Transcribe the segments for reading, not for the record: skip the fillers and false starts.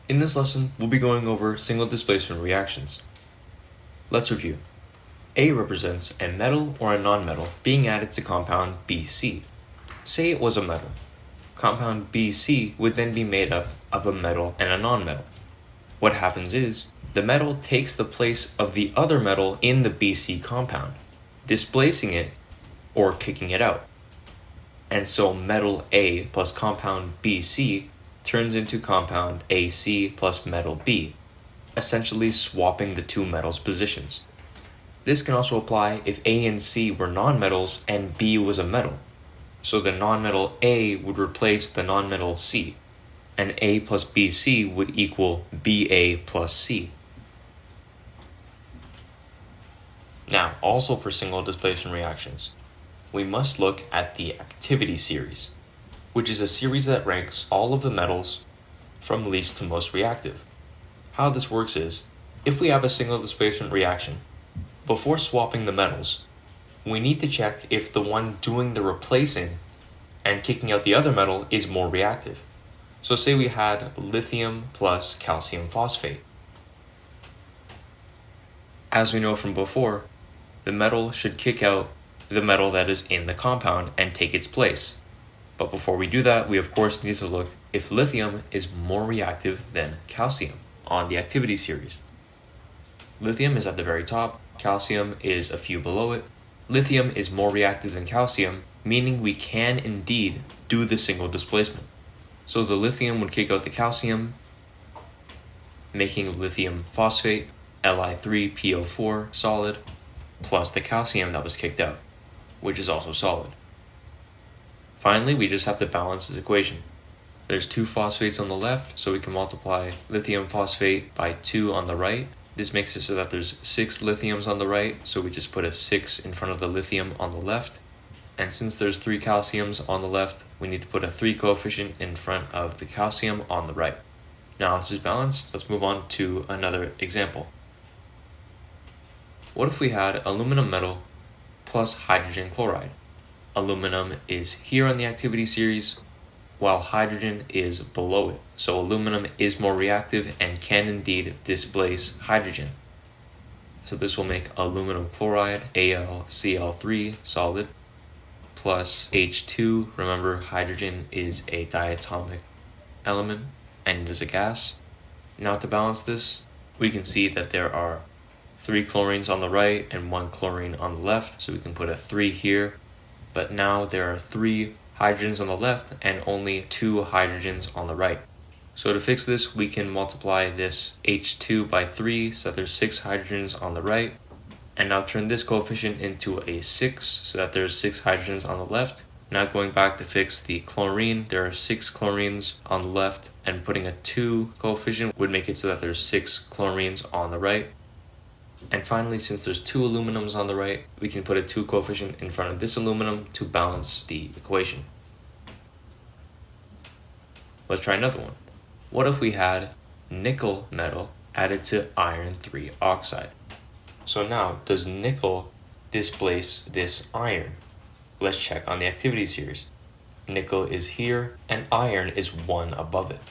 In this lesson, we'll be going over single displacement reactions. Let's review. A represents a metal or a nonmetal being added to compound BC. Say it was a metal. Compound BC would then be made up of a metal and a nonmetal. What happens is, the metal takes the place of the other metal in the BC compound, displacing it or kicking it out. And so metal A plus compound BC turns into compound AC plus metal B, essentially swapping the two metals' positions. This can also apply if A and C were nonmetals and B was a metal. So the nonmetal A would replace the nonmetal C, and A plus BC would equal BA plus C. Now, also for single displacement reactions, we must look at the activity series, which is a series that ranks all of the metals from least to most reactive. How this works is, if we have a single displacement reaction, before swapping the metals, we need to check if the one doing the replacing and kicking out the other metal is more reactive. So say we had lithium plus calcium phosphate. As we know from before, the metal should kick out the metal that is in the compound and take its place. But before we do that, we of course need to look if lithium is more reactive than calcium on the activity series. Lithium is at the very top, calcium is a few below it. Lithium is more reactive than calcium, meaning we can indeed do the single displacement. So the lithium would kick out the calcium, making lithium phosphate, Li3PO4 solid, plus the calcium that was kicked out, which is also solid. Finally, we just have to balance this equation. There's 2 phosphates on the left, so we can multiply lithium phosphate by 2 on the right. This makes it so that there's 6 lithiums on the right, so we just put a 6 in front of the lithium on the left. And since there's 3 calciums on the left, we need to put a 3 coefficient in front of the calcium on the right. Now this is balanced, let's move on to another example. What if we had aluminum metal plus hydrogen chloride? Aluminum is here on the activity series, while hydrogen is below it. So aluminum is more reactive and can indeed displace hydrogen. So this will make aluminum chloride, AlCl3 solid, plus H2. Remember, hydrogen is a diatomic element and it is a gas. Now to balance this, we can see that there are 3 chlorines on the right and 1 chlorine on the left, so we can put a 3 here. But now there are 3 hydrogens on the left and only 2 hydrogens on the right. So to fix this, we can multiply this H2 by 3 so that there's 6 hydrogens on the right. And now turn this coefficient into a 6 so that there's 6 hydrogens on the left. Now going back to fix the chlorine, there are 6 chlorines on the left, and putting a 2 coefficient would make it so that there's 6 chlorines on the right. And finally, since there's 2 aluminums on the right, we can put a 2 coefficient in front of this aluminum to balance the equation. Let's try another one. What if we had nickel metal added to iron 3 oxide? So now, does nickel displace this iron? Let's check on the activity series. Nickel is here, and iron is 1 above it,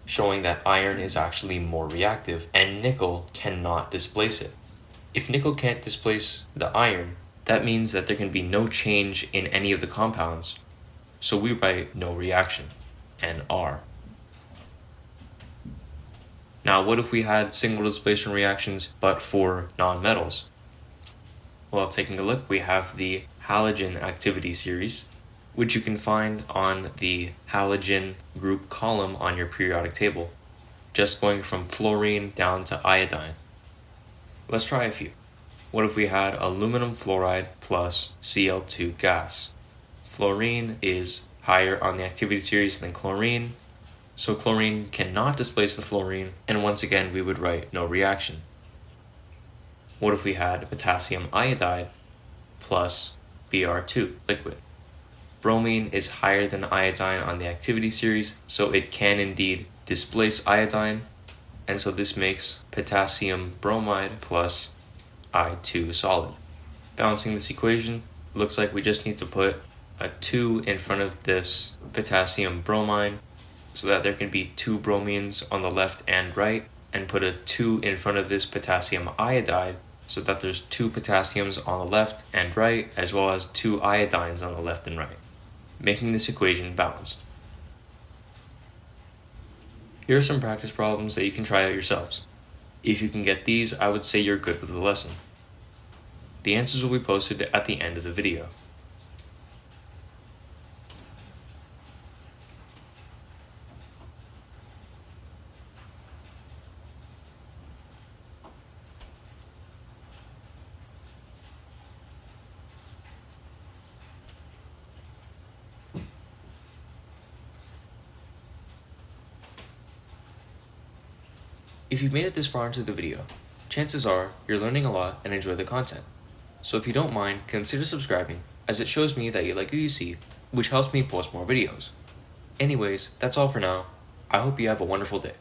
showing that iron is actually more reactive, and nickel cannot displace it. If nickel can't displace the iron, that means that there can be no change in any of the compounds, so we write no reaction, NR. Now, what if we had single displacement reactions but for nonmetals? Well, taking a look, we have the halogen activity series, which you can find on the halogen group column on your periodic table, just going from fluorine down to iodine. Let's try a few. What if we had aluminum fluoride plus Cl2 gas? Fluorine is higher on the activity series than chlorine, so chlorine cannot displace the fluorine, and once again we would write no reaction. What if we had potassium iodide plus Br2 liquid? Bromine is higher than iodine on the activity series, so it can indeed displace iodine, and so this makes potassium bromide plus I2 solid. Balancing this equation, looks like we just need to put a 2 in front of this potassium bromine so that there can be 2 bromines on the left and right, and put a 2 in front of this potassium iodide so that there's 2 potassiums on the left and right, as well as 2 iodines on the left and right, making this equation balanced. Here are some practice problems that you can try out yourselves. If you can get these, I would say you're good with the lesson. The answers will be posted at the end of the video. If you've made it this far into the video, chances are you're learning a lot and enjoy the content. So if you don't mind, consider subscribing, as it shows me that you like what you see, which helps me post more videos. Anyways, that's all for now. I hope you have a wonderful day.